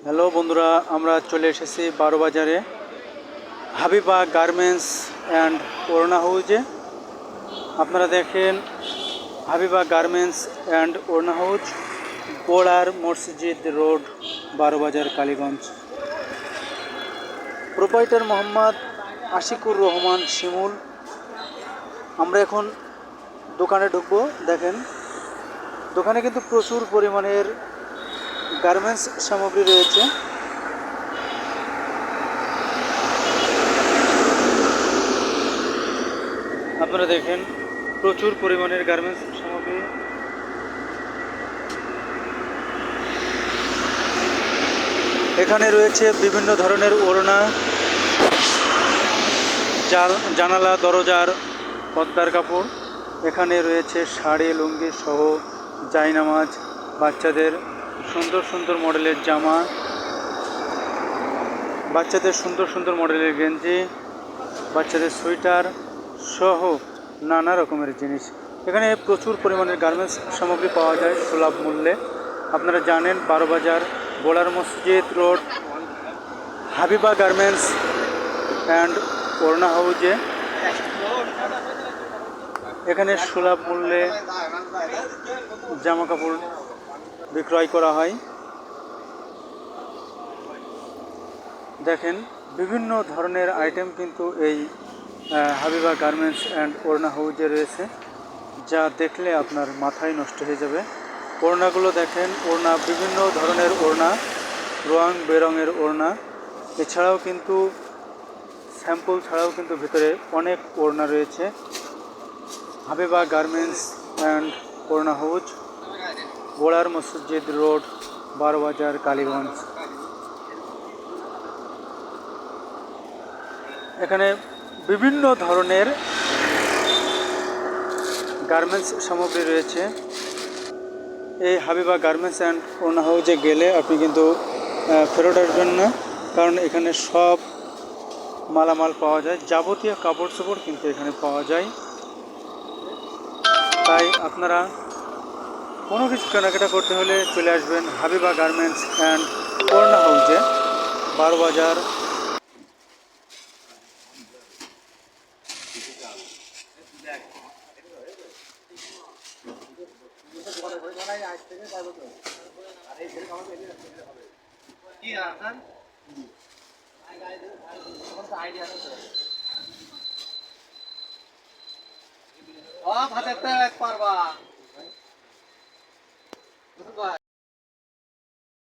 Hello বন্ধুরা, আমরা চলে এসেছি বারোবাজারে হাবিবা গার্মেন্টস অ্যান্ড ওড়না হাউজে। আপনারা দেখেন হাবিবা গার্মেন্টস অ্যান্ড ওড়না হাউজ, বোড়ার মসজিদ রোড, বারোবাজার, কালীগঞ্জ। প্রোপাইটার মোহাম্মদ আশিকুর রহমান শিমুল। আমরা এখন দোকানে ঢুকবো। দেখেন দোকানে কিন্তু প্রচুর পরিমাণের গার্মেন্টস সামগ্রী রয়েছে। আপনারা দেখেন প্রচুর পরিমাণের গার্মেন্টস সামগ্রী। এখানে রয়েছে বিভিন্ন ধরনের ওড়না, জানালা দরজার পর্দার কাপড়। এখানে রয়েছে শাড়ি, লুঙ্গি সহ জায়নামাজ, বাচ্চাদের সুন্দর সুন্দর মডেলের জামা, বাচ্চাদের সুন্দর সুন্দর মডেলের গেঞ্জি, বাচ্চাদের সোয়েটার সহ নানা রকমের জিনিস। এখানে প্রচুর পরিমাণের গার্মেন্টস সামগ্রী পাওয়া যায় সুলভ মূল্যে। আপনারা জানেন বারোবাজার বোড়ার মসজিদ রোড হাবিবা গার্মেন্টস অ্যান্ড ওড়না হাউজে এখানে সুলভ মূল্যে জামা কাপড় বিক্রয় করা হয়। দেখেন বিভিন্ন ধরনের আইটেম কিন্তু এই হাবিবা গার্মেন্টস অ্যান্ড ওড়না হাউজে রয়েছে, যা দেখলে আপনার মাথায় নষ্ট হয়ে যাবে। ওড়নাগুলো দেখেন, ওড়না বিভিন্ন ধরনের ওড়না, রং বেরঙের ওড়না। এছাড়াও কিন্তু স্যাম্পল ছাড়াও কিন্তু ভিতরে অনেক ওড়না রয়েছে। হাবিবা গার্মেন্টস অ্যান্ড ওড়না হাউজ, বোড়ার মসজিদ রোড, বারোবাজার, কালীগঞ্জ। এখানে বিভিন্ন ধরনের গার্মেন্টস সামগ্রী রয়েছে। এই হাবিবা গার্মেন্টস অ্যান্ড ওড়না হাউজে গেলে আপনি কিন্তু ফেরত আসবেন না, কারণ এখানে সব মালামাল পাওয়া যায়, যাবতীয় কাপড় চোপড় কিন্তু এখানে পাওয়া যায়। তাই আপনারা কোনো কিছু কেনাকাটা করতে হলে চলে আসবেন হাবিবা গার্মেন্টস অ্যান্ড ওড়না হাউজে, বারোবাজার। হাতে পারবা